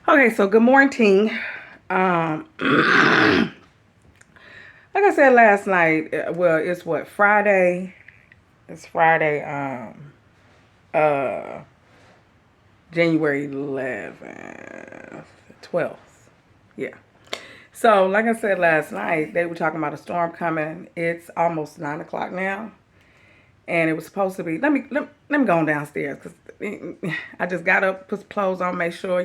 Okay, so good morning. Like I said last night, well, it's what, Friday? It's Friday, uh, January 11th, 12th. Yeah. So, like I said last night, they were talking about a storm coming. It's almost 9 o'clock now. And it was supposed to be, let me go on downstairs because I just got up, put some clothes on, make sure,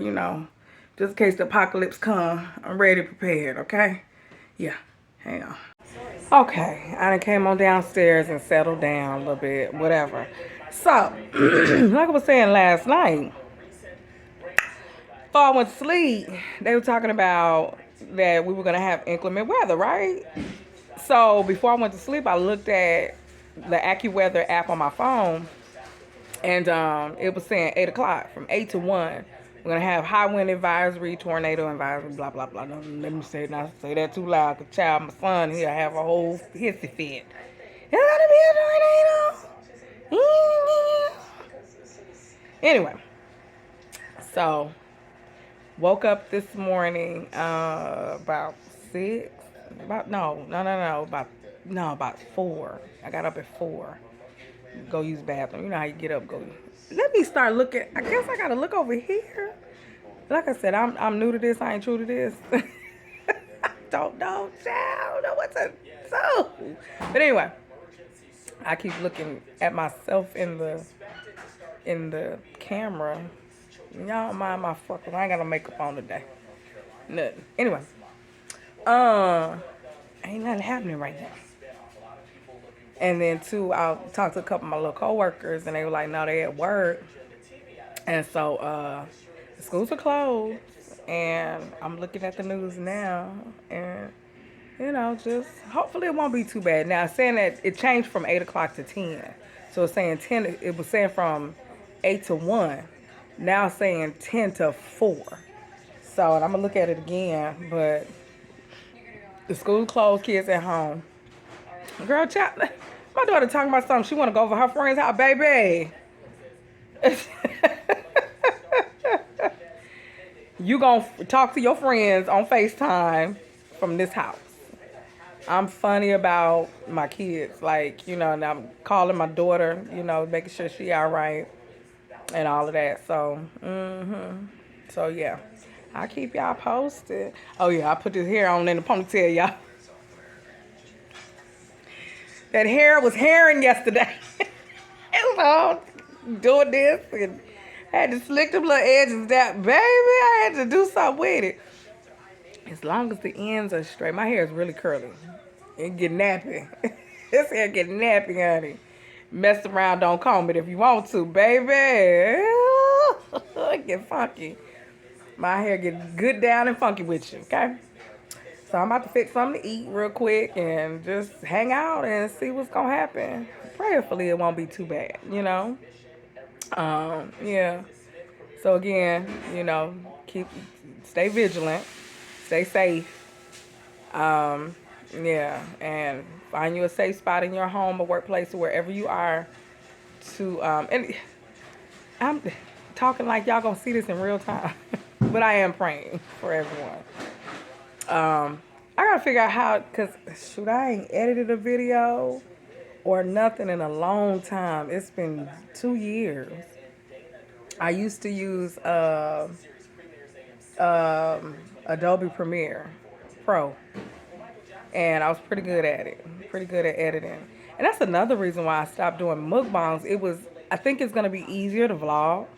just in case the apocalypse come, I'm ready, prepared, okay? Yeah, hang on. Okay, I done came on downstairs and settled down a little bit, whatever. So, like I was saying last night, before I went to sleep, they were talking about that we were going to have inclement weather, right? So, before I went to sleep, I looked at the AccuWeather app on my phone, and it was saying 8 o'clock, from 8 to 1. We're going to have high wind advisory, tornado advisory, blah, blah, blah. No, let me say, not say that too loud, because child, my son, he'll have a whole hissy fit. It's going to be a tornado. Anyway, so woke up this morning about 6. About 4. I got up at 4. Go use the bathroom. You know how you get up, go. Let me start looking. I guess I gotta look over here. Like I said, I'm new to this. I ain't true to this. I don't know, child. I don't know what to do. But anyway, I keep looking at myself in the camera. Y'all don't mind my fucking. I ain't got no makeup on today. Nothing. Anyway, ain't nothing happening right now. And then too, I talked to a couple of my little coworkers, and they were like, "No, they at work." And so the schools are closed, and I'm looking at the news now, and just hopefully it won't be too bad. Now, saying that it changed from 8 o'clock to 10, so it's saying 10. It was saying from 8 to 1. Now it's saying 10 to 4. So, and I'm gonna look at it again, but the school closed, kids at home. Girl, child, my daughter talking about something. She want to go over her friend's house, baby. You gonna talk to your friends on FaceTime from this house. I'm funny about my kids, like, and I'm calling my daughter, making sure she all right and all of that. So yeah, I'll keep y'all posted. Oh yeah, I put this hair on in the ponytail, y'all. That hair was herring yesterday. It was all doing this and had to slick them little edges down. Baby, I had to do something with it. As long as the ends are straight. My hair is really curly. It get nappy. This hair get nappy, honey. Mess around, don't comb it if you want to, baby. It get funky. My hair get good down and funky with you, okay? So I'm about to fix something to eat real quick and just hang out and see what's gonna happen. Prayerfully, it won't be too bad, Yeah. So again, keep stay vigilant, stay safe. Yeah, and find you a safe spot in your home or workplace or wherever you are. And I'm talking like y'all gonna see this in real time, but I am praying for everyone. I gotta figure out how, cause shoot, I ain't edited a video or nothing in a long time. It's been 2 years. I used to use Adobe Premiere Pro, and I was pretty good at it. Pretty good at editing, and that's another reason why I stopped doing mukbangs. I think it's gonna be easier to vlog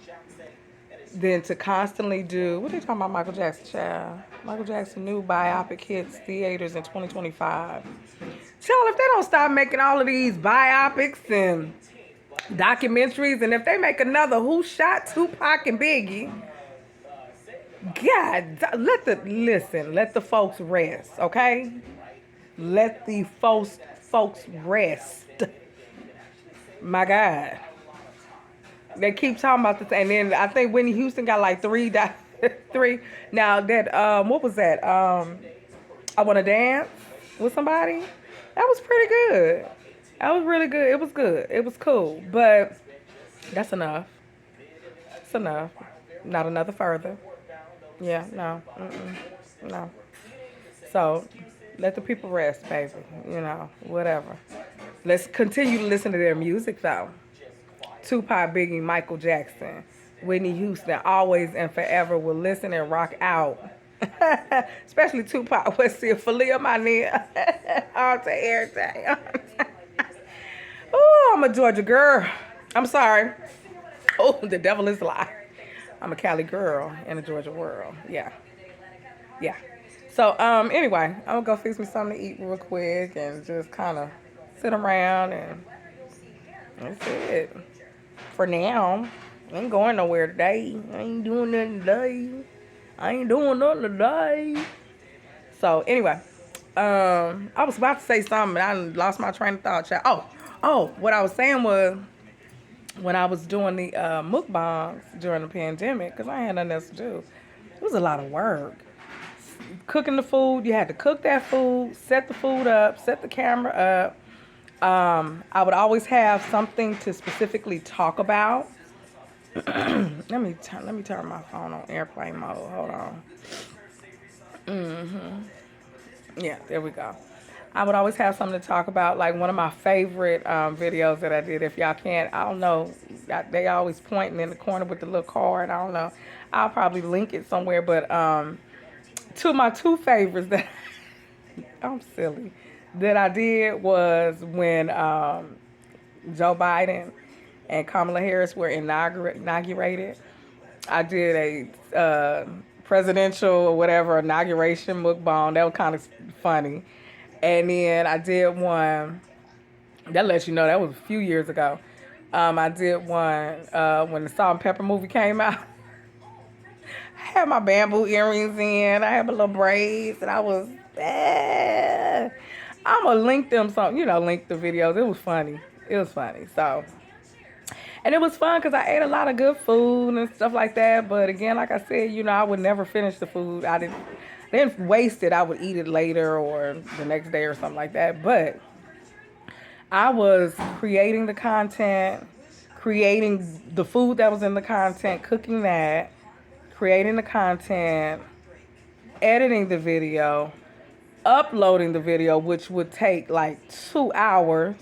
than to constantly do. What are they talking about, Michael Jackson, child? Michael Jackson new biopic hits theaters in 2025. Child, if they don't stop making all of these biopics and documentaries, and if they make another Who Shot Tupac and Biggie, God, let the folks rest, okay? Let the folks rest. My God. They keep talking about this, and then I think Whitney Houston got like three. Now that what was that? I Want to Dance with Somebody. That was pretty good. That was really good. It was good. It was cool, but that's enough. It's enough. Not another further. Yeah, no, no. So let the people rest, baby. You know, whatever. Let's continue to listen to their music, though. Tupac, Biggie, Michael Jackson, Whitney Houston, always and forever will listen and rock out. Especially Tupac, what's see Falia, my nigga, all day, every day. Oh, I'm a Georgia girl. I'm sorry. Oh, the devil is a lie. I'm a Cali girl in the Georgia world. Yeah. Yeah. So, anyway, I'm gonna go fix me something to eat real quick and just kind of sit around and that's it. For now, I ain't going nowhere today. I ain't doing nothing today. I ain't doing nothing today. So, anyway, I was about to say something, but I lost my train of thought. Child. Oh, what I was saying was when I was doing the mukbangs during the pandemic, because I had nothing else to do, it was a lot of work. Cooking the food, you had to cook that food, set the food up, set the camera up. I would always have something to specifically talk about. Let me turn my phone on airplane mode. Hold on. Yeah, there we go. I would always have something to talk about. Like one of my favorite videos that I did. If y'all can't, I don't know. They always pointing in the corner with the little card. I don't know. I'll probably link it somewhere. But two of my two favorites that I'm silly that I did was when Joe Biden and Kamala Harris were inaugurated. I did a presidential or whatever inauguration mukbang. That was kind of funny. And then I did one that lets you know that was a few years ago. I did one when the Salt and Pepper movie came out. I had my bamboo earrings in. I had my little braids, and I was. I'm gonna link them some, link the videos. It was funny. It was funny. So, and it was fun because I ate a lot of good food and stuff like that. But again, like I said, I would never finish the food. I didn't waste it. I would eat it later or the next day or something like that. But I was creating the content, creating the food that was in the content, cooking that, creating the content, editing the video, uploading the video, which would take like 2 hours.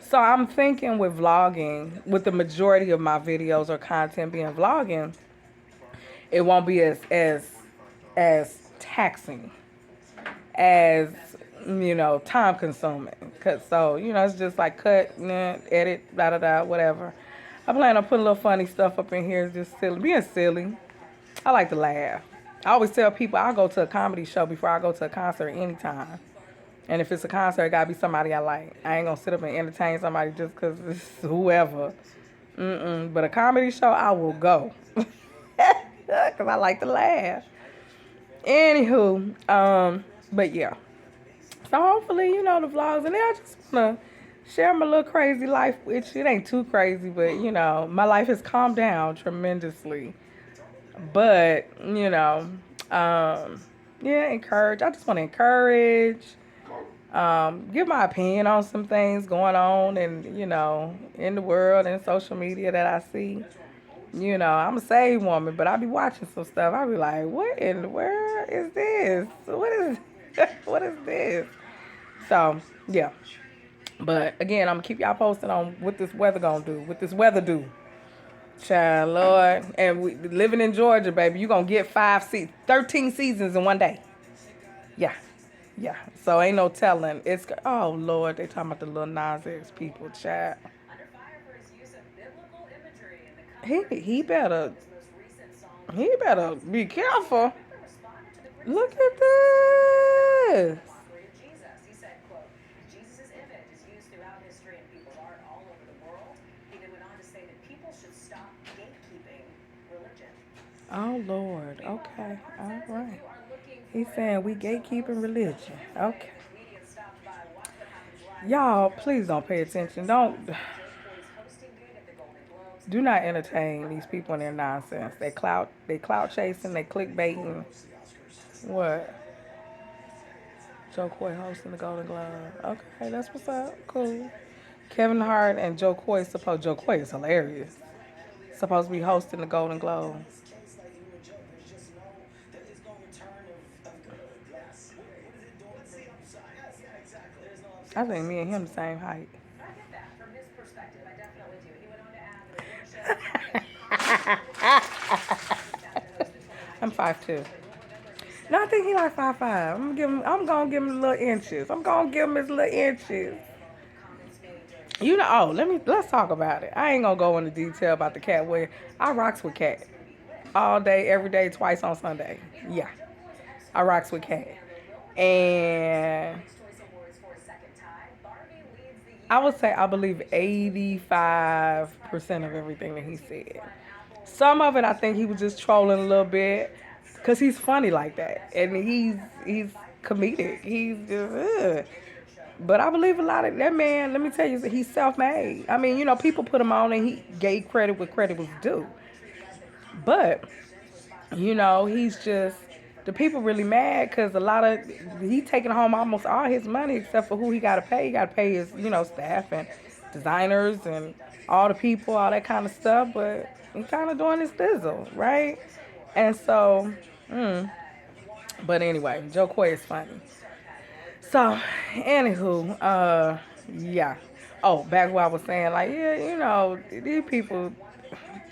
So I'm thinking with vlogging, with the majority of my videos or content being vlogging, it won't be as taxing as time consuming. So it's just like cut, edit, da da da, whatever. I plan on putting a little funny stuff up in here, just silly, being silly. I like to laugh. I always tell people I'll go to a comedy show before I go to a concert anytime. And if it's a concert, it gotta be somebody I like. I ain't gonna sit up and entertain somebody just because it's whoever. But a comedy show, I will go. Because I like to laugh. Anywho, but yeah. So hopefully, the vlogs. And then I just want to share my little crazy life with you. It ain't too crazy, but, my life has calmed down tremendously. But, encourage. I just want to encourage. Give my opinion on some things going on and, in the world and social media that I see. I'm a saved woman, but I be watching some stuff. I be like, what in the world is this? What is this? So, yeah. But, again, I'm going to keep y'all posted on what this weather going to do, what this weather do. Child, Lord. And we living in Georgia, baby, you going to get 13 seasons in one day. Yeah. Yeah, so ain't no telling. Oh Lord, they talking about the little Nas X people, child. He better be careful. Look at this. Oh Lord, okay, all right. He's saying we gatekeeping religion. Okay. Y'all, please don't pay attention. Do not entertain these people and their nonsense. They clout chasing, they clickbaiting. What? Joe Coy hosting the Golden Globe. Okay, that's what's up. Cool. Kevin Hart and Joe Coy Joe Coy is hilarious. Supposed to be hosting the Golden Globe. I think me and him the same height. I'm 5'2". No, I think he like 5'5". I'm gonna give him his little inches. I'm gonna give him his little inches. You know, let's talk about it. I ain't gonna go into detail about the cat wear. I rocks with cat all day, every day, twice on Sunday. Yeah, I rocks with cat, and I would say I believe 85% of everything that he said. Some of it I think he was just trolling a little bit, cause he's funny like that, and he's comedic. He's just. But I believe a lot of that man. Let me tell you, he's self-made. I mean, you know, people put him on, and he gave credit where credit was due. But you know, he's just the people really mad because a lot of he taking home almost all his money except for who he got to pay. He got to pay his staff and designers and all the people, all that kind of stuff. But he kind of doing his thizzle, right? And so, but anyway, Joe Coy is funny. So, anywho, yeah. Oh, back what I was saying, like, yeah, you know, these people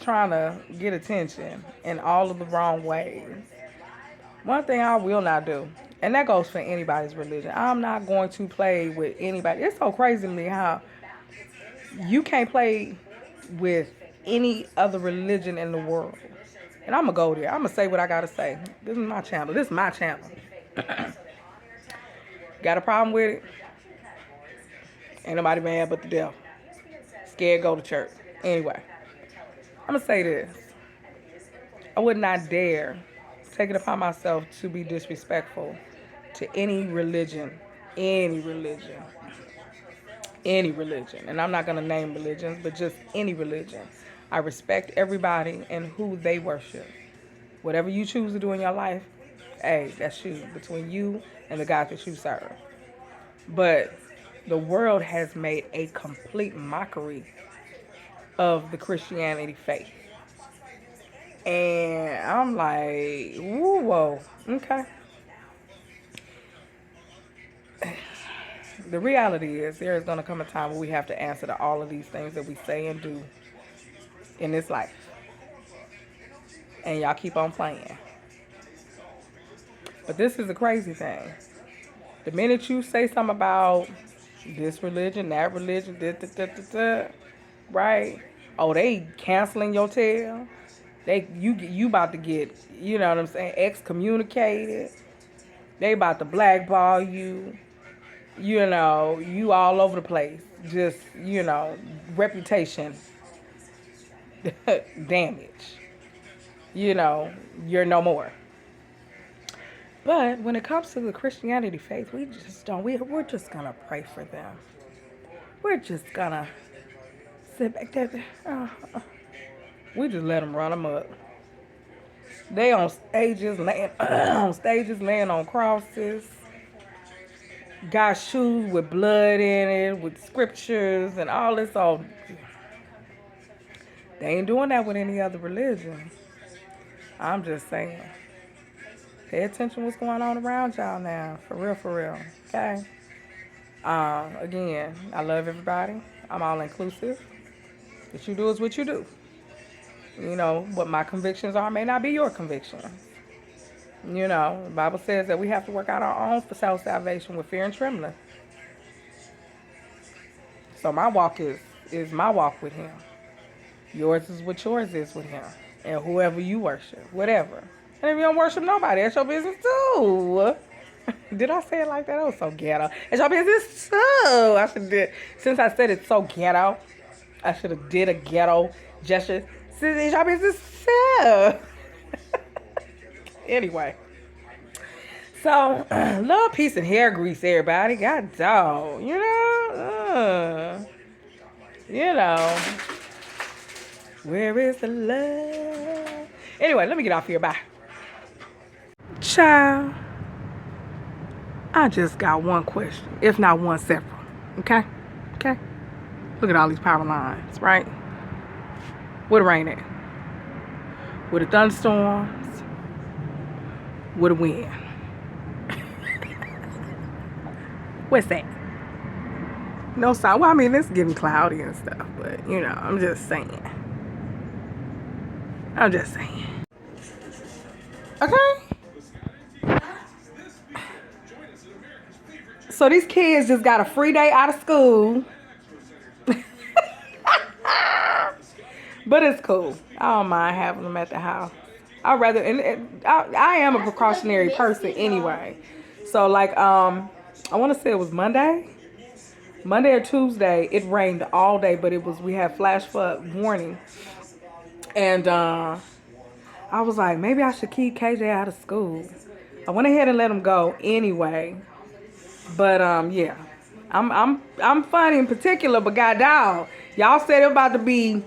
trying to get attention in all of the wrong ways. One thing I will not do, and that goes for anybody's religion, I'm not going to play with anybody. It's so crazy to me how you can't play with any other religion in the world. And I'm going to go there. I'm going to say what I got to say. This is my channel. This is my channel. Got a problem with it? Ain't nobody mad but the devil. Scared go to church. Anyway, I'm going to say this. I would not dare take it upon myself to be disrespectful to any religion. And I'm not going to name religions, but just any religion. I respect everybody and who they worship. Whatever you choose to do in your life, hey, that's you. Between you and the God that you serve. But the world has made a complete mockery of the Christianity faith. And I'm like, whoa, okay. The reality is there is going to come a time where we have to answer to all of these things that we say and do in this life. And y'all keep on playing. But this is a crazy thing. The minute you say something about this religion, that religion, right? Oh, they canceling your tail. You about to get, you know what I'm saying, excommunicated. They about to blackball you. You know, you all over the place. Just, you know, reputation damage. You know, you're no more. But when it comes to the Christianity faith, we just don't. We're just gonna pray for them. We're just gonna sit back there. We just let them run them up. They on stages, laying on crosses. Got shoes with blood in it, with scriptures and all this. All they ain't doing that with any other religion. I'm just saying. Pay attention to what's going on around y'all now. For real. Okay? Again, I love everybody. I'm all inclusive. What you do is what you do. You know, what my convictions are may not be your convictions. You know, the Bible says that we have to work out our own self-salvation with fear and trembling. So my walk is my walk with him. Yours is what yours is with him. And whoever you worship, whatever. And if you don't worship nobody, that's your business too. Did I say it like that? That was so ghetto. It's your business too. I should did. Since I said it's so ghetto, I should have did a ghetto gesture. Since it's your business too. Anyway. So, little piece of hair grease, everybody. God dog. You know? Where is the love? Anyway, let me get off here. Bye. Child, I just got one question, if not one several. Okay? Look at all these power lines, right? Where the rain at? Where the thunderstorms? Where the wind? Where's that? No sign. Well, I mean, it's getting cloudy and stuff, but you know, I'm just saying. I'm just saying. Okay. So these kids just got a free day out of school. But it's cool. I don't mind having them at the house. I'd rather, and I am a precautionary person anyway. So like, I want to say it was Monday or Tuesday. It rained all day, but we had flash flood warning. And I was like, maybe I should keep KJ out of school. I went ahead and let him go anyway. But yeah, I'm funny in particular, but goddamn, y'all said it about to be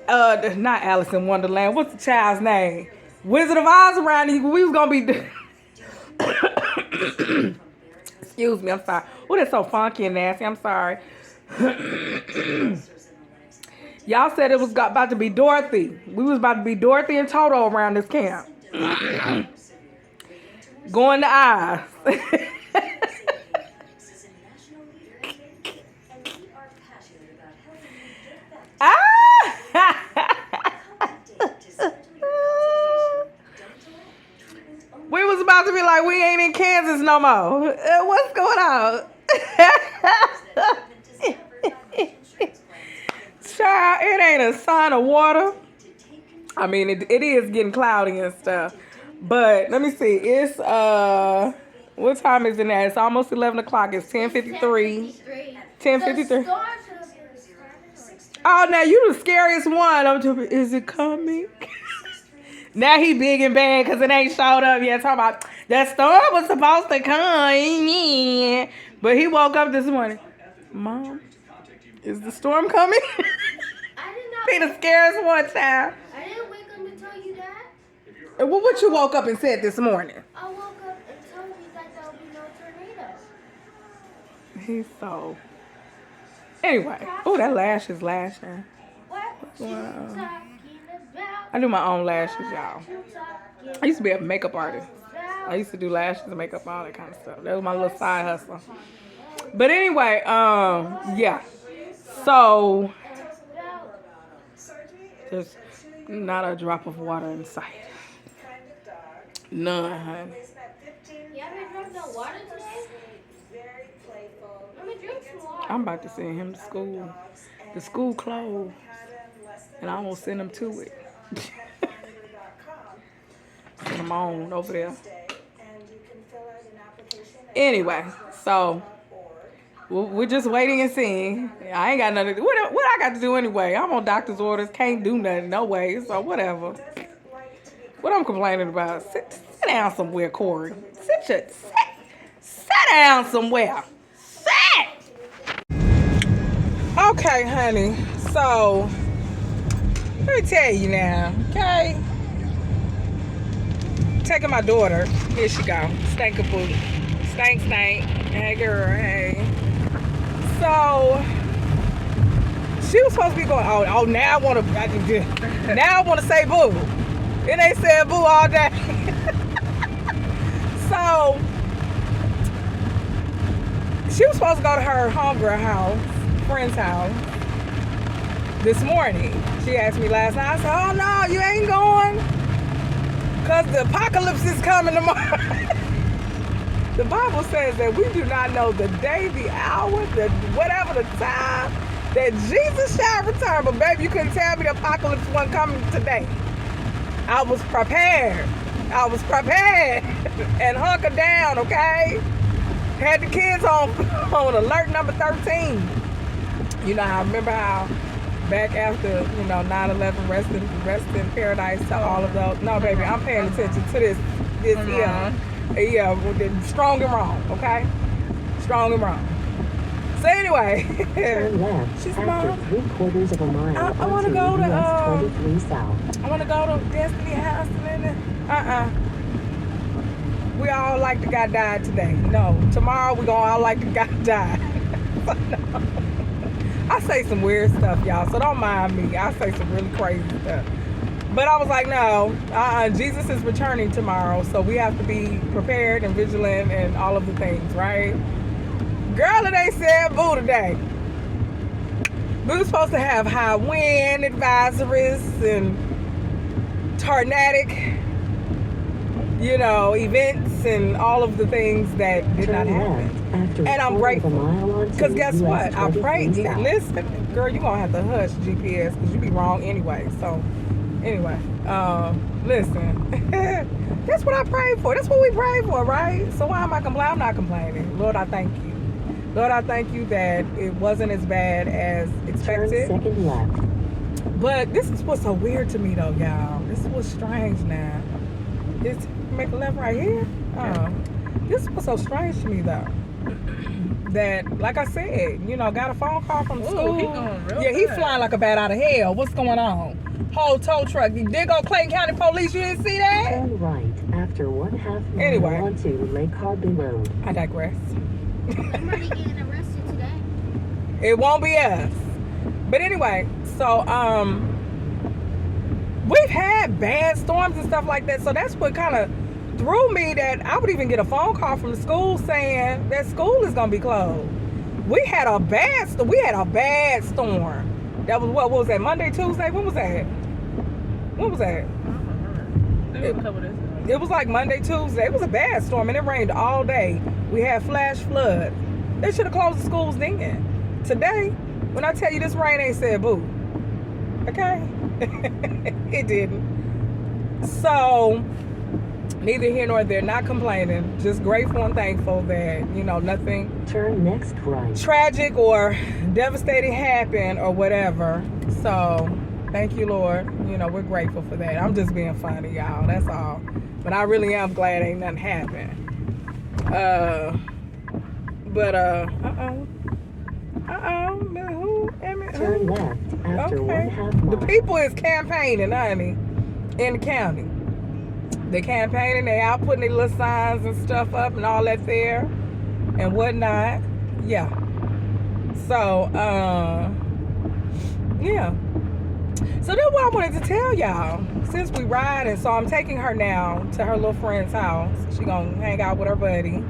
not Alice in Wonderland. What's the child's name? Wizard of Oz around here. We was gonna be. Excuse me, I'm sorry. Oh, that's so funky and nasty. I'm sorry. Y'all said it was about to be Dorothy. We was about to be Dorothy and Toto around this camp. Going to Oz. We was about to be like, we ain't in Kansas no more. What's going on? Child, it ain't a sign of water. I mean, it is getting cloudy and stuff. But let me see. It's what time is it now? It's almost 11 o'clock. It's 10:53. 10:53. Oh, now you the scariest one. Is it coming? Now he big and bad because it ain't showed up yet. Talking about that storm was supposed to come. Yeah. But he woke up this morning. Mom, is the storm coming? I did not. Be the scariest one, child. I didn't wake up and tell you that. And what you woke up and said this morning? I woke up and told you that there will be no tornado. He's so. Anyway. Oh, that lash is lashing. What you Wow. talking about? I do my own lashes, y'all. I used to be a makeup artist. I used to do lashes and makeup, all that kind of stuff. That was my little side hustle. But anyway, yeah. So there's not a drop of water in sight. None, honey. You haven't drunk no water today? Let me drink some water. I'm about to send him to school. The school closed. And I won't send him to it. Send him on over there. Anyway, so we're just waiting and seeing. I ain't got nothing. What I got to do anyway? I'm on doctor's orders. Can't do nothing. No way. So whatever. What I'm complaining about? Sit down somewhere, Corey. Sit down somewhere. Sit. Okay, honey. So let me tell you now, okay? Taking my daughter. Here she go. Stank-a-boo. Stank. Hey, girl, hey. So, she was supposed to be going, oh, now I want to say boo. It ain't said boo all day. So, she was supposed to go to her homegirl house, friend's house, this morning. She asked me last night. I said, oh no, you ain't going, because the apocalypse is coming tomorrow. The Bible says that we do not know the day, the hour, whatever the time that Jesus shall return. But baby, you couldn't tell me the apocalypse wasn't coming today. I was prepared and hunkered down, okay? Had the kids on alert number 13. You know, I remember how back after, 9/11, rest in paradise to all of those. No, baby, I'm paying attention to this year. Yeah, strong and wrong, okay? Strong and wrong. So anyway, she's Mom, I want to go to I want to go to Destiny House and we all like the guy died today. No, tomorrow we gonna all like the guy died. No. I say some weird stuff, y'all, so don't mind me. I say some really crazy stuff. But I was like, no, Jesus is returning tomorrow, so we have to be prepared and vigilant and all of the things, right? Girl, it ain't said boo today. We were supposed to have high wind advisories and tornadic, events and all of the things that did not happen. And I'm grateful. Because guess what? I prayed. Listen, girl, you're going to have to hush GPS because you be wrong anyway. So, anyway, listen. That's what I prayed for. That's what we prayed for, right? So why am I complaining? I'm not complaining. Lord, I thank you. Lord, I thank you that it wasn't as bad as expected. Turn second left. But this is what's so weird to me, though, y'all. This is what's strange now. It's make a left right here. This is what's so strange to me, though. That, like I said, got a phone call from the school. He flying like a bat out of hell. What's going on? Whole tow truck. You did go Clayton County Police. You didn't see that? Turn right after 1/2 mile Anyway. onto Lake Harvey Road. I digress. Somebody getting arrested today. It won't be us. But anyway, so we've had bad storms and stuff like that. So that's what kind of threw me, that I would even get a phone call from the school saying that school is gonna be closed. We had a bad storm. That was what was that? Monday, Tuesday? When was that? When was that? It was like Monday, Tuesday. It was a bad storm and it rained all day. We had flash floods. They should have closed the schools then. Today, when I tell you this rain ain't said boo. Okay? It didn't. So, neither here nor there, not complaining. Just grateful and thankful that, nothing Turn next right. tragic or devastating happened or whatever. So, thank you, Lord. We're grateful for that. I'm just being funny, y'all. That's all. But I really am glad ain't nothing happened. Turn left after 1/2 mile. The people is campaigning, honey, in the county. They campaigning, they out putting their little signs and stuff up and all that there and whatnot. Yeah. So, yeah. So that's what I wanted to tell y'all. Since we riding, so I'm taking her now to her little friend's house. She gonna hang out with her buddy.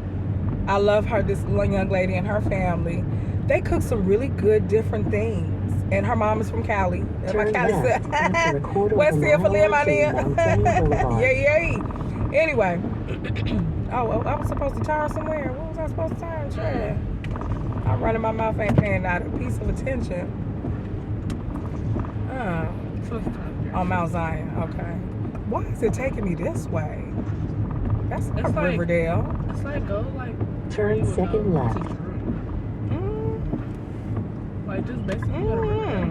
I love her, this young lady and her family. They cook some really good different things. And her mom is from Cali. And my Cali said, West here for Liam, my nigga. Yeah. Anyway. I was supposed to turn somewhere. What was I supposed to turn? Sure. I'm running my mouth, ain't paying out a piece of attention. On Mount Zion, okay. Why is it taking me this way? That's not Riverdale. It's like go like. Turn second left. Like just basically go to Riverdale.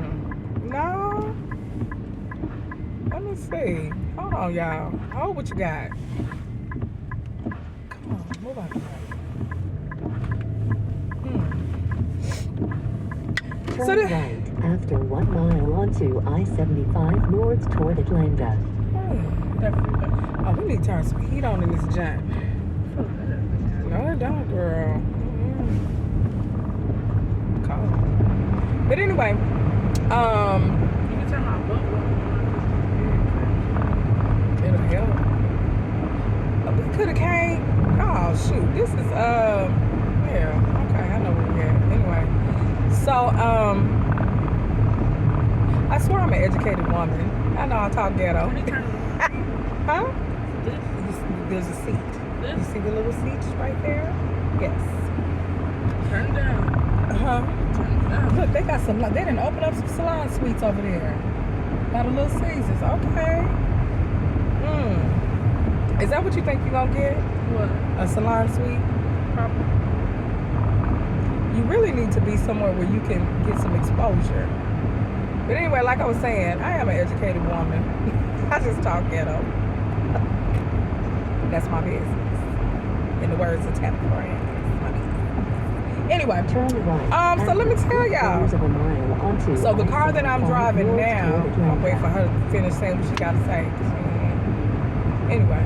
No. Let me see. Hold on, y'all. Hold what you got. Come on, move out the way. Turn right after 1 mile onto I-75 north toward Atlanta. Oh, we need to turn some heat on in this junk. No, it don't, girl. Cold. But anyway, You can turn my boat. it'll help. We could have came. Oh shoot, this is yeah. Okay, I know where we're at. Anyway, so I swear I'm an educated woman. I know I talk ghetto. Huh? There's a seat. You see the little seats right there? Yes. Turn down. Look, they got some. They didn't open up some salon suites over there. By the Little Caesars. Okay. Is that what you think you're gonna get? What? A salon suite? Probably. You really need to be somewhere where you can get some exposure. But anyway, like I was saying, I am an educated woman. I just talk ghetto. That's my business. In the words of Tabitha Brand. Anyway, Turn right. so let me tell y'all. Of a mile onto So the car that I'm I-75 driving north now, toward Atlanta. I'll wait for her to finish saying what she got to say. Anyway,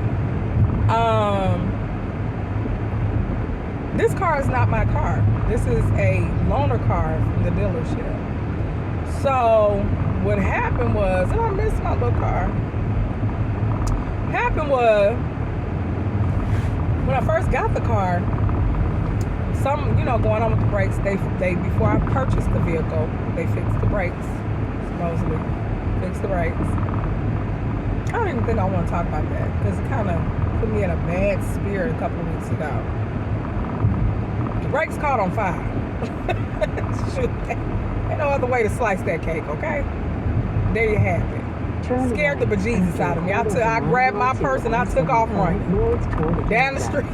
this car is not my car. This is a loaner car from the dealership. So what happened was, and I missed my little car. Happened was, when I first got the car, something, going on with the brakes. They before I purchased the vehicle, they fixed the brakes, supposedly fixed the brakes. I don't even think I want to talk about that because it kind of put me in a bad spirit a couple of weeks ago. The brakes caught on fire. Shoot, ain't no other way to slice that cake, okay? There you have it. Scared the bejesus out of me. I grabbed my purse and I took off running down the street.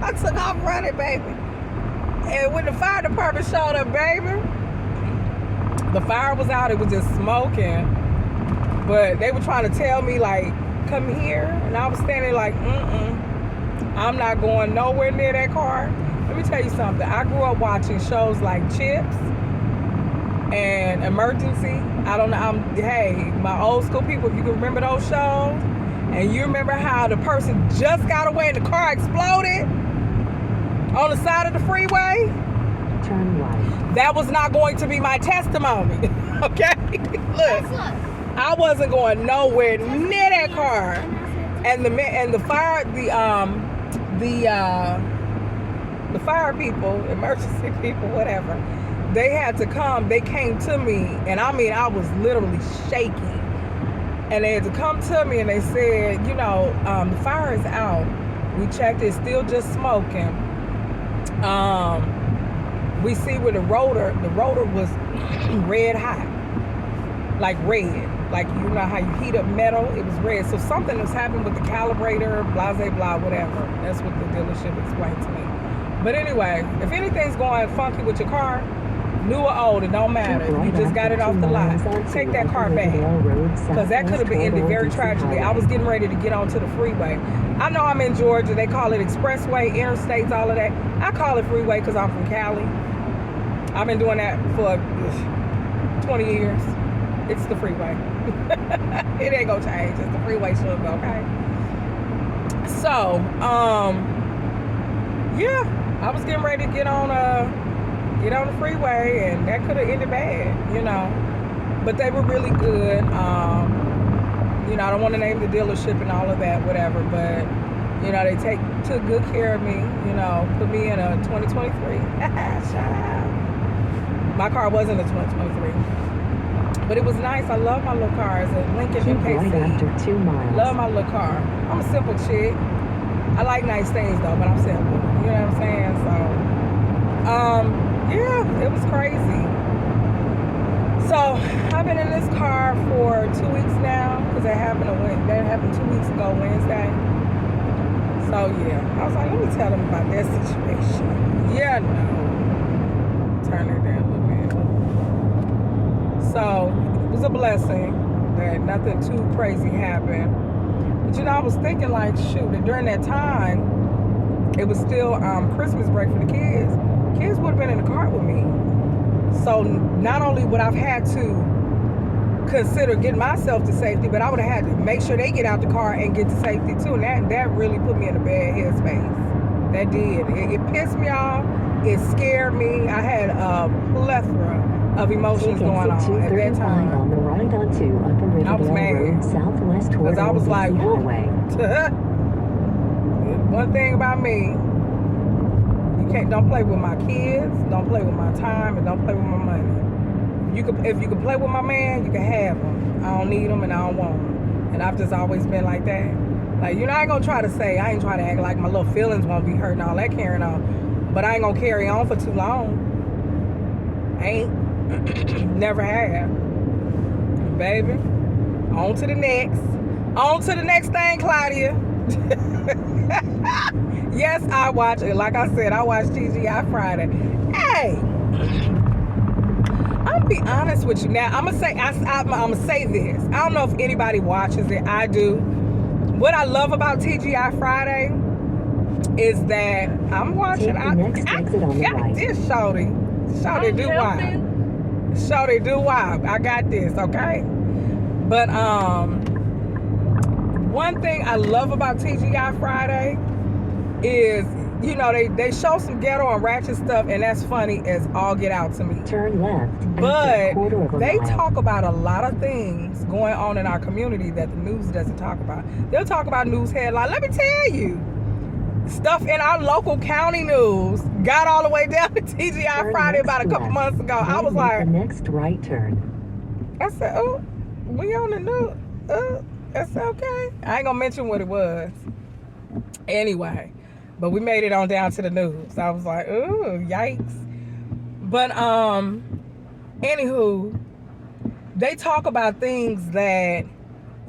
I took off running, baby. And when the fire department showed up, baby, the fire was out. It was just smoking. But they were trying to tell me, like, come here. And I was standing like, I'm not going nowhere near that car. Let me tell you something. I grew up watching shows like Chips and Emergency. I don't know. Hey, my old school people, if you can remember those shows, and you remember how the person just got away and the car exploded on the side of the freeway? Turn right. That was not going to be my testimony. Okay? Look, I wasn't going nowhere near that car. And the fire people, emergency people, whatever, they had to come. They came to me, and I mean, I was literally shaking. And they had to come to me, and they said, the fire is out. We checked, it's still just smoking. We see where the rotor was red hot, like red. Like, you know how you heat up metal, it was red. So something was happening with the calibrator, blah, blah, blah, whatever. That's what the dealership explained to me. But anyway, if anything's going funky with your car, new or old, it don't matter. If you just got it off the lot, take that car back. Because that could have been ended very tragically. I was getting ready to get onto the freeway. I know I'm in Georgia. They call it expressway, interstates, all of that. I call it freeway because I'm from Cali. I've been doing that for 20 years. It's the freeway. It ain't gonna change. It's the freeway, sugar, okay? So, yeah, I was getting ready to get on the freeway, and that could have ended bad, But they were really good. I don't want to name the dealership and all of that, whatever. But they took good care of me. Put me in a 2023. Shout out. My car wasn't a 2023. But it was nice. I love my little car. It's a Lincoln MKC. Right after 2 miles. Love my little car. I'm a simple chick. I like nice things though, but I'm simple. You know what I'm saying? So, yeah, it was crazy. So I've been in this car for 2 weeks now because that happened 2 weeks ago Wednesday. So yeah, I was like, let me tell them about that situation. Yeah, no. Turn it down a little bit. So it was a blessing that nothing too crazy happened. But I was thinking like, shoot, that during that time, it was still Christmas break for the kids. Kids would have been in the car with me. So not only would I've had to consider getting myself to safety, but I would have had to make sure they get out the car and get to safety too. And that really put me in a bad headspace. That did. It pissed me off. It scared me. I had a plethora of emotions going on at that time. On the right onto Upper Riverdale I was mad. Road, southwest toward Because I was like, Highway. One thing about me, don't play with my kids, don't play with my time, and don't play with my money. If you can play with my man, you can have him. I don't need him and I don't want him. And I've just always been like that. Like, I ain't gonna try to act like my little feelings won't be hurt and all that carrying on. But I ain't gonna carry on for too long. Ain't. Never have. Baby. On to the next. On to the next thing, Claudia. Yes, I watch it. Like I said, I watch TGI Friday. Hey, I'm gonna be honest with you now. I'm gonna say this. I don't know if anybody watches it. I do. What I love about TGI Friday is that I'm watching. I got this, shorty. Shorty do why. Shorty do why. I got this, okay? But one thing I love about TGI Friday is, they show some ghetto and ratchet stuff, and that's funny as all get out to me. Turn left. But they talk about a lot of things going on in our community that the news doesn't talk about. They'll talk about news headlines. Let me tell you, stuff in our local county news got all the way down to TGI Turn Friday next about a couple left. months ago. I Then was make like, the next right turn. I said, oh, we on the news. That's okay. I ain't gonna mention what it was. Anyway, but we made it on down to the news. I was like, ooh, yikes. But anywho, they talk about things that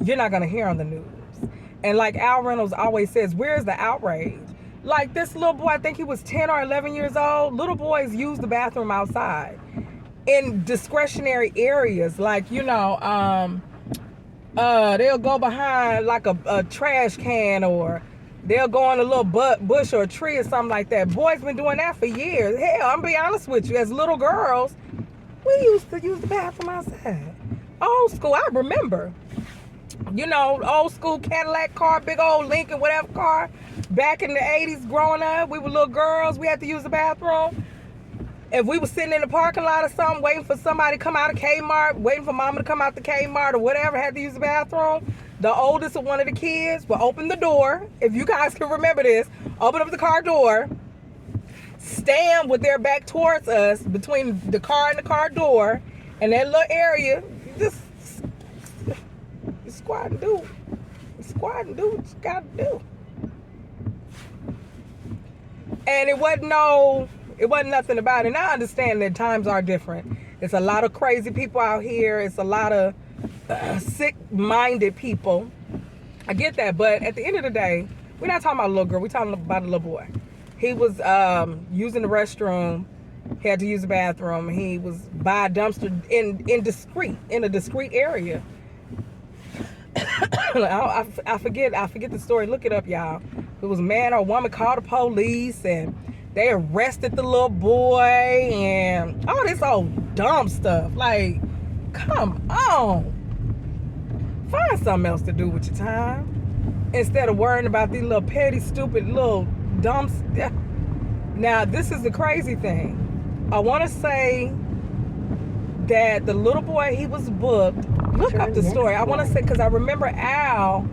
you're not gonna hear on the news. And like Al Reynolds always says, where's the outrage? Like this little boy, I think he was 10 or 11 years old. Little boys use the bathroom outside in discretionary areas. Like, you know, they'll go behind like a trash can, or they'll go on a little bush or a tree or something like that. Boys been doing that for years. Hell, I'm gonna be honest with you, as little girls, we used to use the bathroom outside. Old school, I remember. You know, old school Cadillac car, big old Lincoln, whatever car. Back in the 80s growing up, we were little girls, we had to use the bathroom. If we were sitting in the parking lot or something, waiting for somebody to come out of Kmart, waiting for mama to come out the Kmart or whatever, had to use the bathroom, the oldest of one of the kids will open the door. If you guys can remember this, open up the car door, stand with their back towards us between the car and the car door, and that little area, just squat and do. Squat and do what you gotta do. And it wasn't nothing about it. And I understand that times are different. It's a lot of crazy people out here. It's a lot of sick-minded people. I get that, but at the end of the day, we're not talking about a little girl. We're talking about a little boy. He was using the restroom. He had to use the bathroom. He was by a dumpster in a discreet area. I forget the story. Look it up, y'all. It was a man or a woman called the police, and they arrested the little boy, and all this old dumb stuff. Like, come on. Find something else to do with your time instead of worrying about these little petty, stupid, little dumb stuff. Now, this is the crazy thing. I want to say that the little boy, he was booked. Look up the story. I want to say, because I remember Al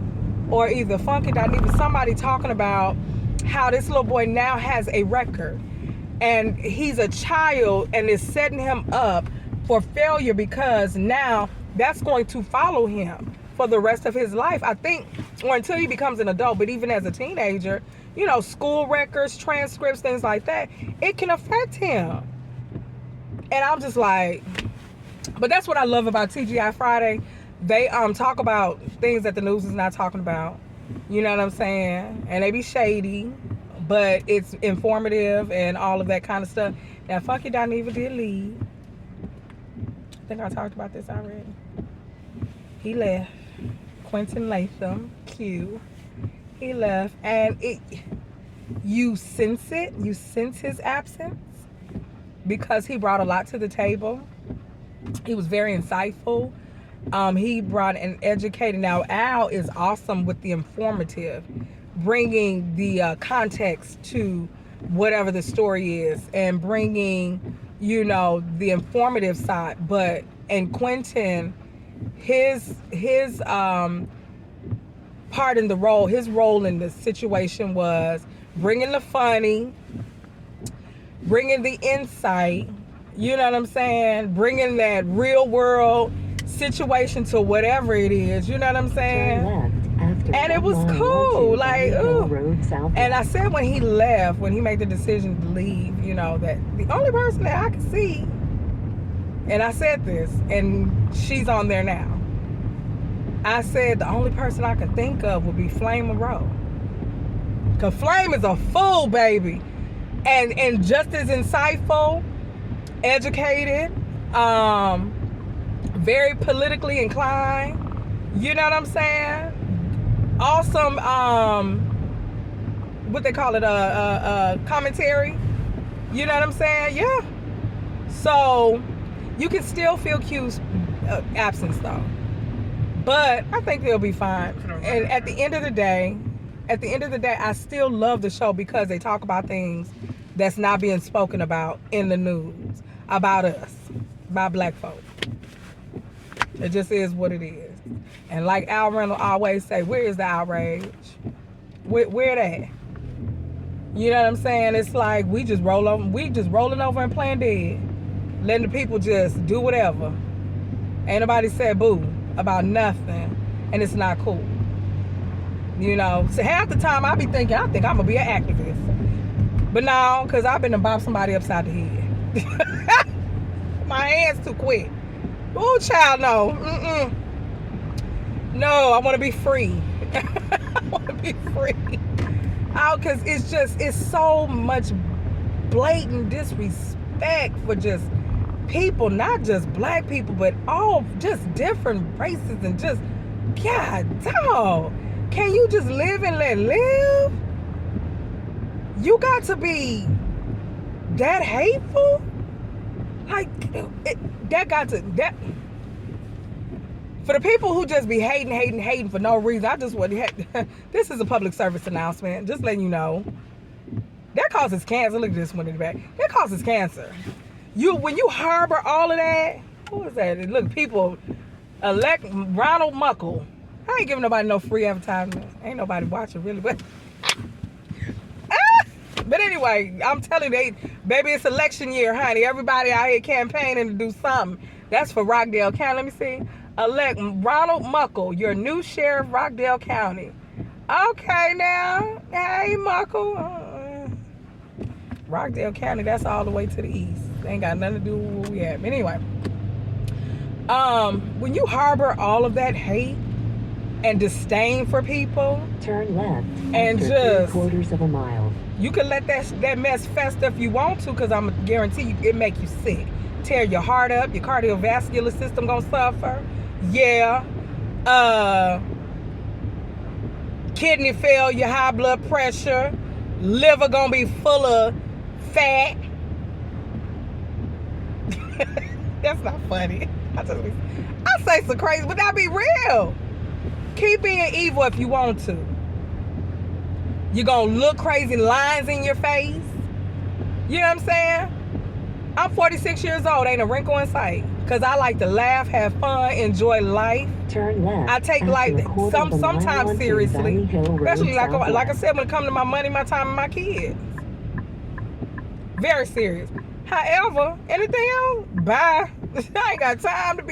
or either Funky.Neva, somebody talking about how this little boy now has a record. And he's a child, and it's setting him up for failure, because now that's going to follow him for the rest of his life, I think, or until he becomes an adult. But even as a teenager, you know, school records, transcripts, things like that, it can affect him. And I'm just like, but that's what I love about TGI Friday. They talk about things that the news is not talking about. You know what I'm saying? And they be shady, but it's informative and all of that kind of stuff. Now, Funky.Neva did leave. I think I talked about this already. He left. Quentin Latham, Q. He left, and you sense it. You sense his absence because he brought a lot to the table. He was very insightful. He brought an educated. Now, Al is awesome with the informative, bringing the context to whatever the story is, and bringing, you know, the informative side. And Quentin, his part in the role, his role in the situation was bringing the funny, bringing the insight, you know what I'm saying? Bringing that real world situation to whatever it is, you know what I'm saying? And it was cool, like, ooh. And I said when he left, when he made the decision to leave, you know, that the only person that I could see, and I said this, and she's on there now, I said the only person I could think of would be Flame Monroe. Because Flame is a fool, baby. And just as insightful, educated, very politically inclined, you know what I'm saying? Awesome, what they call it, commentary, you know what I'm saying? Yeah. So you can still feel Q's absence though, but I think they'll be fine. And at the end of the day, I still love the show because they talk about things that's not being spoken about in the news about us, about black folk. It just is what it is. And like Al Reynolds always say, where is the outrage? Where that? You know what I'm saying? It's like we just rolling over and playing dead. Letting the people just do whatever. Ain't nobody said boo about nothing. And it's not cool. You know, so half the time I think I'm gonna be an activist. But no, because I've been to bop somebody upside the head. My hands too quick. Ooh, child, no. No, I want to be free. I want to be free. Because it's so much blatant disrespect for just people, not just black people, but all just different races and just, God, dog. Can you just live and let live? You got to be that hateful? Like, that for the people who just be hating for no reason, I just want to, this is a public service announcement, just letting you know. That causes cancer. Look at this one in the back. That causes cancer. When you harbor all of that, who is that? Look, people elect Ronald Muckle. I ain't giving nobody no free advertisement. Ain't nobody watching really, but but anyway, I'm telling you, baby, it's election year, honey. Everybody out here campaigning to do something. That's for Rockdale County. Let me see. Elect Ronald Muckle, your new sheriff, Rockdale County. Okay, now, hey, Muckle. Rockdale County, that's all the way to the east. They ain't got nothing to do with where we at. But anyway, when you harbor all of that hate and disdain for people, Turn left and after just 3/4 of a mile. you can let that mess fester if you want to, because I'm gonna guarantee you it make you sick. Tear your heart up, your cardiovascular system gonna suffer. Yeah. Kidney failure, high blood pressure, liver gonna be full of fat. That's not funny. I say some crazy, but that be real. Keep being evil if you want to. You're gonna look crazy, lines in your face. You know what I'm saying? I'm 46 years old, ain't a wrinkle in sight. Cause I like to laugh, have fun, enjoy life. Turn left. I take life sometimes seriously. Especially like I said, when it comes to my money, my time, and my kids. Very serious. However, anything else, bye. I ain't got time to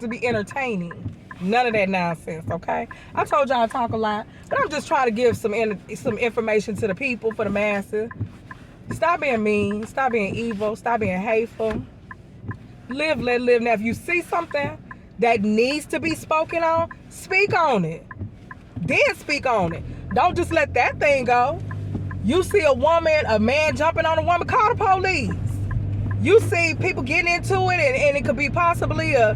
be entertaining. None of that nonsense, okay? I told y'all I talk a lot, but I'm just trying to give some information to the people, for the masses. Stop being mean. Stop being evil. Stop being hateful. Live, let live. Now, if you see something that needs to be spoken on, speak on it. Then speak on it. Don't just let that thing go. You see a man jumping on a woman, call the police. You see people getting into it and it could be possibly a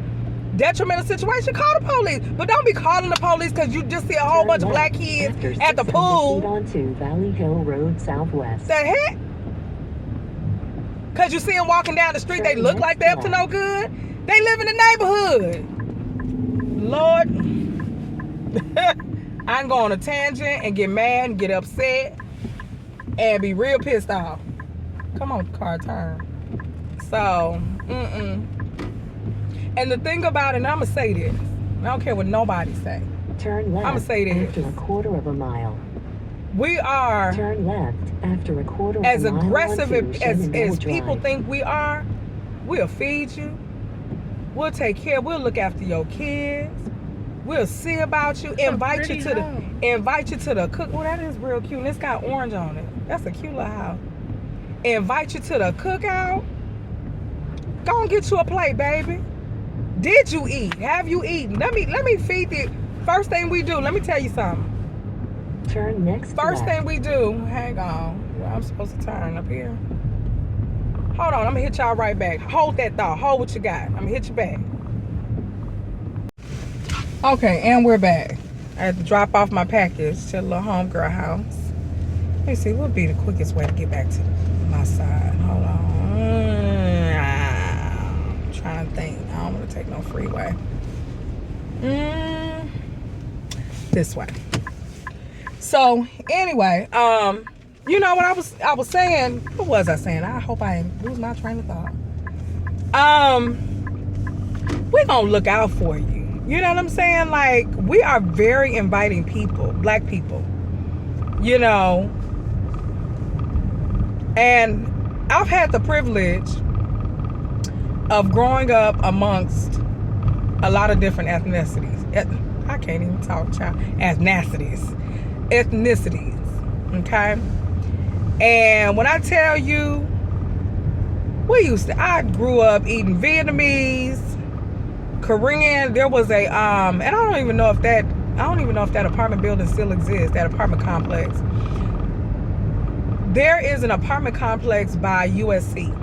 detrimental situation, call the police. But don't be calling the police because you just see a whole bunch of black kids at the pool. Onto Valley Hill Road Southwest. The heck? Because you see them walking down the street, they look like they're up to no good. They live in the neighborhood. Lord, I can go on a tangent and get mad and get upset and be real pissed off. Come on, car, turn. So, And the thing about it, and I'm going to say this. I don't care what nobody say. Turn left. I'm going to say this. After 1/4 of a mile. We are Turn left after 1/4 of as a mile. aggressive as Drive. people think we are. We'll feed you. We'll take care. We'll look after your kids. We'll see about you. Invite you to the cook. Oh, that is real cute. And it's got orange on it. That's a cute little house. Invite you to the cookout. Go and get you a plate, baby. Did you eat? Have you eaten? Let me feed you. First thing we do, let me tell you something. Turn next First left. thing we do, hang on. Well, I'm supposed to turn up here. Hold on, I'm gonna hit y'all right back. Hold that thought. Hold what you got. I'm gonna hit you back. Okay, and we're back. I had to drop off my package to a little homegirl house. Let me see, what would be the quickest way to get back to my side? Hold on. I'm trying to think. I don't want to take no freeway. This way. So anyway, you know what I was saying. What was I saying? I hope I didn't lose my train of thought. We're gonna look out for you. You know what I'm saying? Like, we are very inviting people, black people. you know. And I've had the privilege of growing up amongst a lot of different ethnicities. I can't even talk, child. Ethnicities. Okay? And when I tell you, I grew up eating Vietnamese, Korean. There was a and I don't even know if that apartment building still exists, that apartment complex. There is an apartment complex by USC,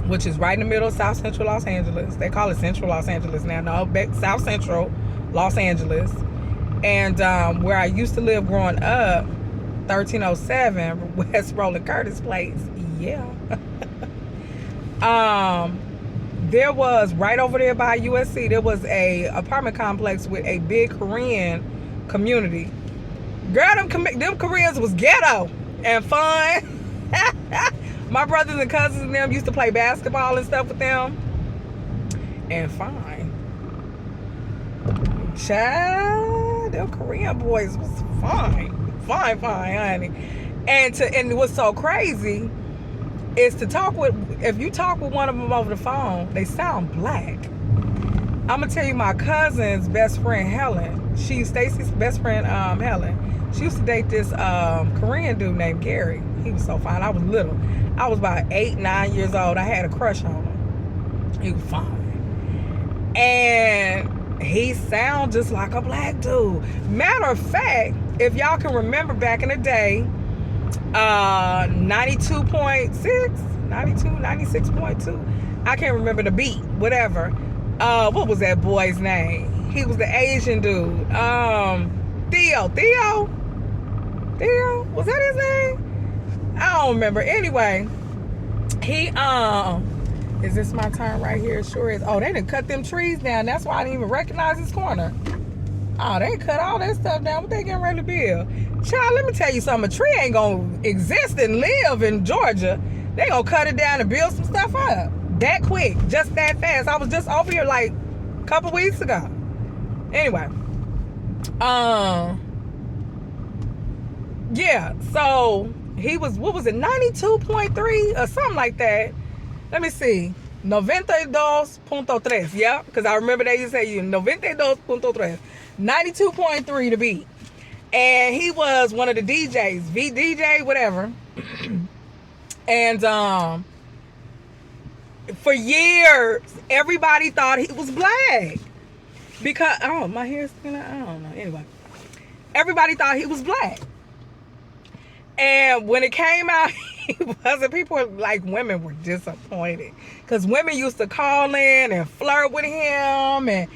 which is right in the middle of South Central Los Angeles. They call it Central Los Angeles now. No, South Central Los Angeles. And where I used to live growing up, 1307 West Roland Curtis Place. Yeah. There was, right over there by USC, there was a apartment complex with a big Korean community. Girl, them Koreans was ghetto and fun. My brothers and cousins and them used to play basketball and stuff with them. And fine. Child, them Korean boys was fine. Fine, honey. And what's so crazy is if you talk with one of them over the phone, they sound black. I'm gonna tell you, my cousin's best friend Helen, Stacy's best friend Helen, she used to date this Korean dude named Gary. He was so fine. I was little. I was about 8, 9 years old. I had a crush on him. He was fine. And he sounds just like a black dude. Matter of fact, if y'all can remember back in the day, 92.6, 92, 96.2. I can't remember the beat, whatever. What was that boy's name? He was the Asian dude. Theo? Was that his name? I don't remember. Anyway, he, is this my turn right here? It sure is. Oh, they done cut them trees down. That's why I didn't even recognize this corner. Oh, they cut all that stuff down. What they getting ready to build? Child, let me tell you something. A tree ain't gonna exist and live in Georgia. They gonna cut it down and build some stuff up. That quick. Just that fast. I was just over here like a couple weeks ago. Anyway. Yeah, so he was, what was it, 92.3 or something like that. Let me see. 92.3, yeah, because I remember they used to say 92.3. 92.3 to beat. And he was one of the DJs, VDJ, whatever. And for years, everybody thought he was black. Because, oh, my hair's gonna, I don't know. Anyway, everybody thought he was black. And when it came out, he wasn't. People were like, women were disappointed. Because women used to call in and flirt with him. And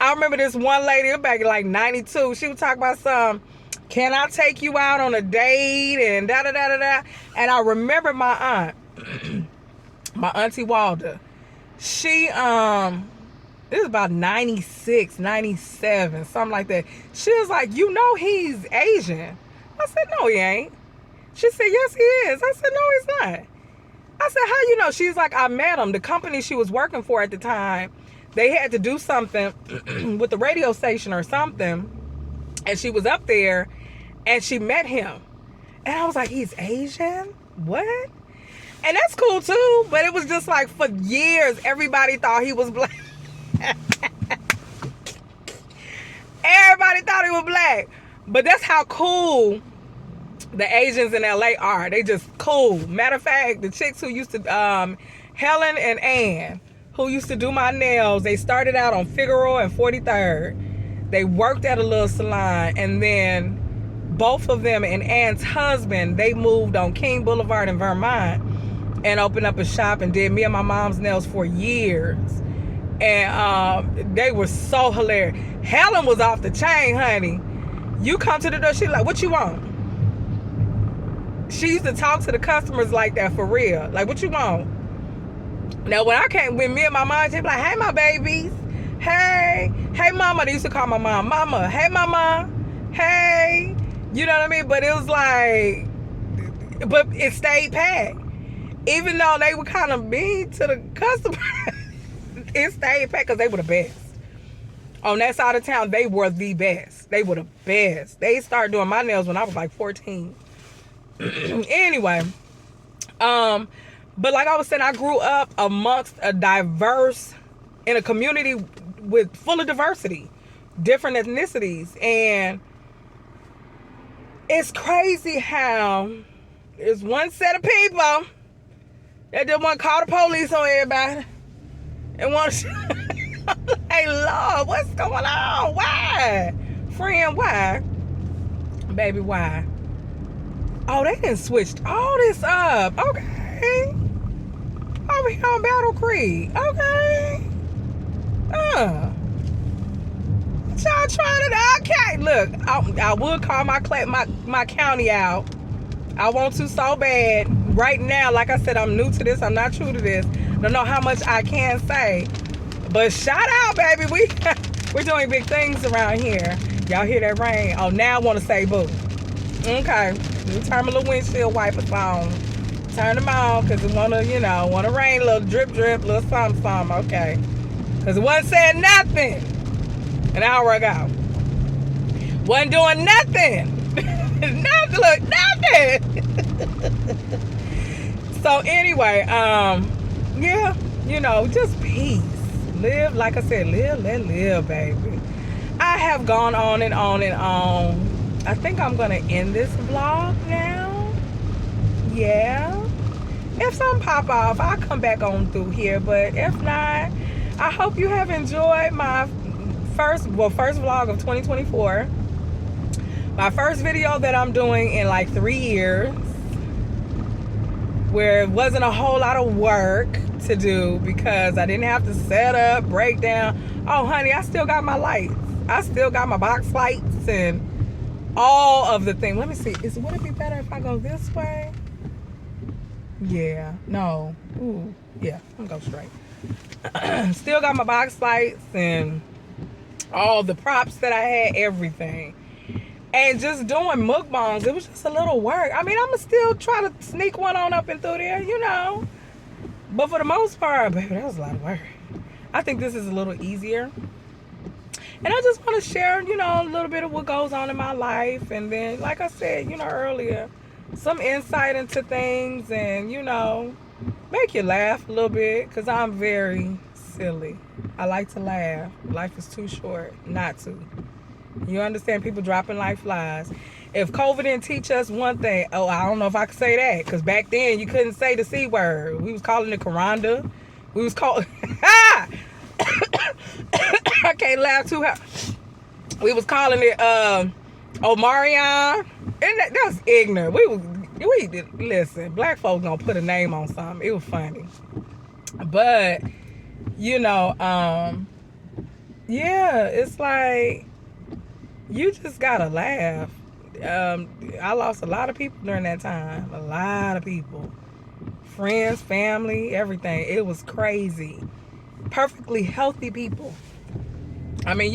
I remember this one lady back in like 92. She would talk about some, can I take you out on a date? And da-da-da-da-da. And I remember my aunt, my auntie Walda. She, this is about 96, 97, something like that. She was like, you know he's Asian. I said, no, he ain't. She said, yes, he is. I said, no, he's not. I said, how you know? She's like, I met him. The company she was working for at the time, they had to do something with the radio station or something. And she was up there and she met him. And I was like, he's Asian? What? And that's cool too. But it was just like for years, everybody thought he was black. Everybody thought he was black. But that's how cool the Asians in LA are. They just cool. Matter of fact, the chicks who used to, Helen and Ann, who used to do my nails, they started out on Figueroa and 43rd. They worked at a little salon, and then both of them and Ann's husband, they moved on King Boulevard in Vermont and opened up a shop and did me and my mom's nails for years. And they were so hilarious. Helen was off the chain, honey. You come to the door, she's like, what you want? She used to talk to the customers like that for real. Like, what you want? Now, when me and my mom, she'd be like, hey, my babies. Hey mama. They used to call my mom mama. Hey, mama. Hey. You know what I mean? But it was like, but it stayed packed. Even though they were kind of mean to the customers, it stayed packed because they were the best. on that side of town, they were the best. They were the best. They started doing my nails when I was like 14. Anyway, but like I was saying, I grew up amongst in a community with full of diversity, different ethnicities, and it's crazy how there's one set of people that just want to call the police on everybody and want to. Hey, Lord, what's going on? Why, friend? Why, baby? Why? Oh, they done switched all this up. Okay. Over here on Battle Creek. Okay. What y'all trying to do? Okay, look, I would call my county out. I want to so bad. Right now, like I said, I'm new to this. I'm not true to this. Don't know how much I can say. But shout out, baby. We're doing big things around here. Y'all hear that rain? Oh, now I want to say boo. Okay. We turn my little windshield wipers on. Turn them on because it want to rain, a little drip, drip, little something, something. Okay. Because it wasn't saying nothing an hour ago. Wasn't doing nothing. Nothing, look, nothing. So anyway, yeah, just peace. Live, like I said, live, let live, baby. I have gone on and on and on. I think I'm gonna end this vlog now. Yeah. If something pop off, I'll come back on through here. But if not, I hope you have enjoyed my first vlog of 2024. My first video that I'm doing in like 3 years, where it wasn't a whole lot of work to do because I didn't have to set up, break down. Oh, honey, I still got my lights. I still got my box lights and all of the things. Let me see. Would it be better if I go this way? Yeah. No. Ooh. Yeah. I'm gonna go straight. Still got my box lights and all the props that I had, everything. And just doing mukbangs, it was just a little work. I mean, I'm gonna still try to sneak one on up and through there, But for the most part, baby, that was a lot of work. I think this is a little easier. And I just want to share, a little bit of what goes on in my life. And then, like I said, earlier, some insight into things and, make you laugh a little bit. Because I'm very silly. I like to laugh. Life is too short not to. You understand? People dropping like flies. If COVID didn't teach us one thing, I don't know if I could say that. Because back then, you couldn't say the C word. We was calling it Coranda. We was calling... I can't laugh too hard. We was calling it Omarion. And that's ignorant. We listen, black folks gonna put a name on something. It was funny. But, yeah, it's like, you just gotta laugh. I lost a lot of people during that time. A lot of people. Friends, family, everything. It was crazy. Perfectly healthy people. I mean,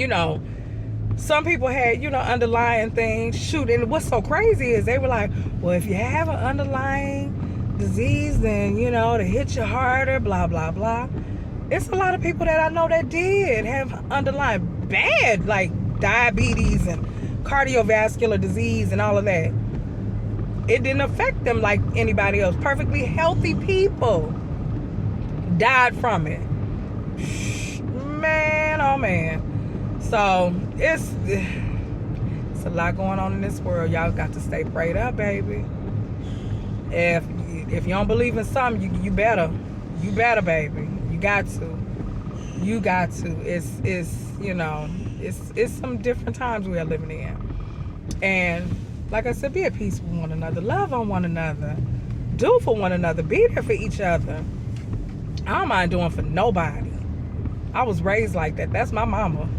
some people had, underlying things. Shoot, and what's so crazy is they were like, well, if you have an underlying disease, then, to hit you harder, blah, blah, blah. It's a lot of people that I know that did have underlying bad, like diabetes and cardiovascular disease and all of that. It didn't affect them like anybody else. Perfectly healthy people died from it. Man, oh man. So it's a lot going on in this world. Y'all got to stay prayed up, baby. If you don't believe in something, you better, baby. You got to. It's some different times we are living in. And like I said, be at peace with one another, love on one another, do for one another, be there for each other. I don't mind doing for nobody. I was raised like that. That's my mama.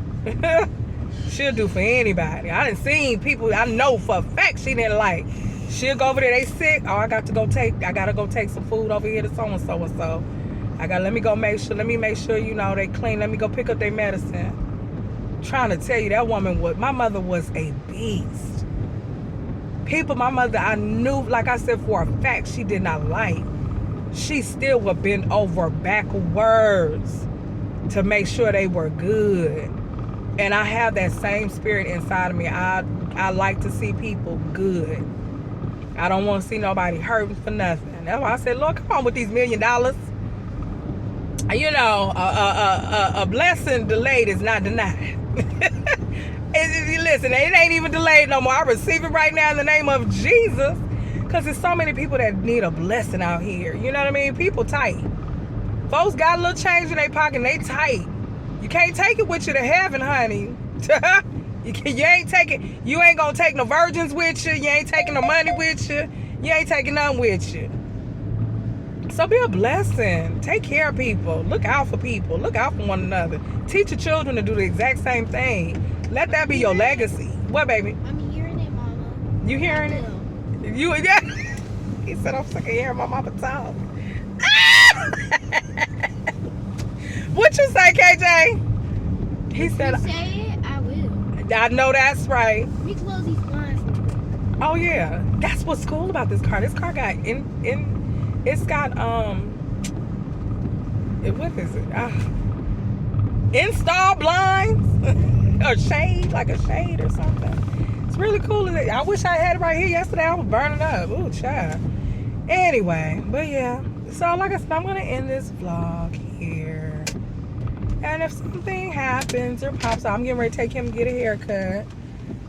She'll do for anybody. I done seen people I know for a fact she didn't like. She'll go over there, they sick. Oh, I gotta go take some food over here to so and so and so. Let me make sure, they clean. Let me go pick up their medicine. I'm trying to tell you, my mother was a beast. People my mother I knew, like I said, for a fact, she did not like. She still would bend over backwards to make sure they were good. And I have that same spirit inside of me. I like to see people good. I don't want to see nobody hurting for nothing. That's why I said, Lord, come on with these $1 million. You know, a blessing delayed is not denied. Listen, it ain't even delayed no more. I receive it right now in the name of Jesus. Because there's so many people that need a blessing out here. You know what I mean? People tight. Folks got a little change in their pocket and they tight. You can't take it with you to heaven, honey. You ain't gonna take no virgins with you. You ain't taking no money with you. You ain't taking nothing with you. So be a blessing. Take care of people. Look out for people. Look out for one another. Teach your children to do the exact same thing. Let that be your legacy. What, baby? I'm hearing it, Mama. You hearing it? You, yeah. He said, I'm sick of hearing my mama talk. What you say, KJ? He said, If you say it, I will. I know that's right. Let me close these blinds real quick. Oh yeah, that's what's cool about this car. This car got it's got what is it? Install blinds or shade, like a shade or something. It's really cool. I wish I had it right here yesterday. I was burning up. Ooh, child. Anyway, but yeah. So like I said, I'm gonna end this vlog here. And if something happens or pops out, I'm getting ready to take him to get a haircut.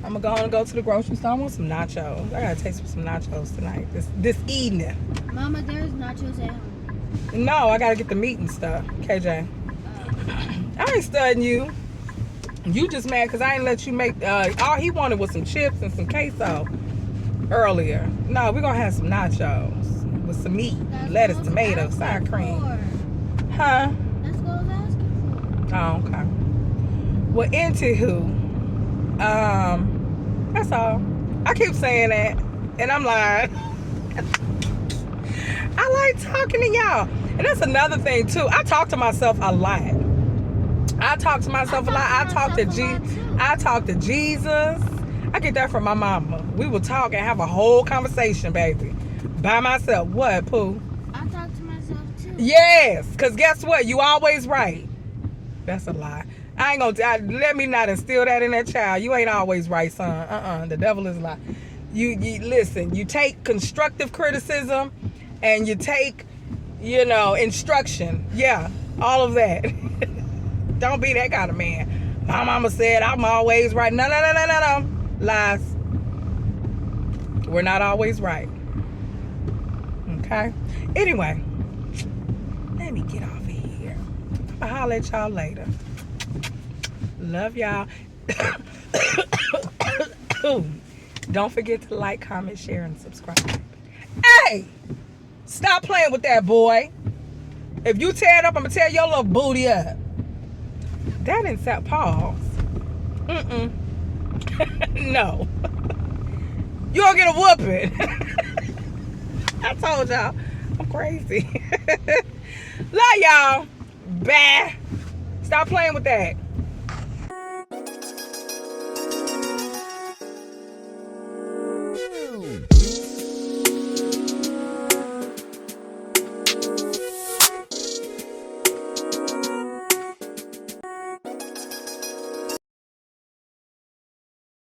I'm gonna go to the grocery store. I want some nachos. I gotta taste some nachos tonight. This evening. Mama, there's nachos at home. No, I gotta get the meat and stuff. KJ. I ain't studying you. You just mad because I ain't let you make all he wanted was some chips and some queso earlier. No, we're gonna have some nachos with some meat, lettuce, tomatoes, sour cream. Huh? That's what I was asking for. Oh, okay. Well, anywho, that's all. I keep saying that, and I'm lying. I like talking to y'all, and that's another thing too. I talk to myself a lot. I talk to myself a lot. I talk to Jesus. I get that from my mama. We will talk and have a whole conversation, baby, by myself. What, Pooh? I talk to myself too. Yes, because guess what? You always right. That's a lie. I ain't gonna let me not instill that in that child. You ain't always right, son. The devil is a lie. You listen, you take constructive criticism and you take, instruction. Yeah, all of that. Don't be that kind of man. My mama said I'm always right. No. Lies. We're not always right. Okay? Anyway, let me get off of here. I'll holler at y'all later. Love y'all. Don't forget to like, comment, share, and subscribe. Hey! Stop playing with that, boy. If you tear it up, I'm going to tear your little booty up. That didn't sound pause. No. You gonna get a whooping. I told y'all, I'm crazy. Love y'all. Bye. Stop playing with that.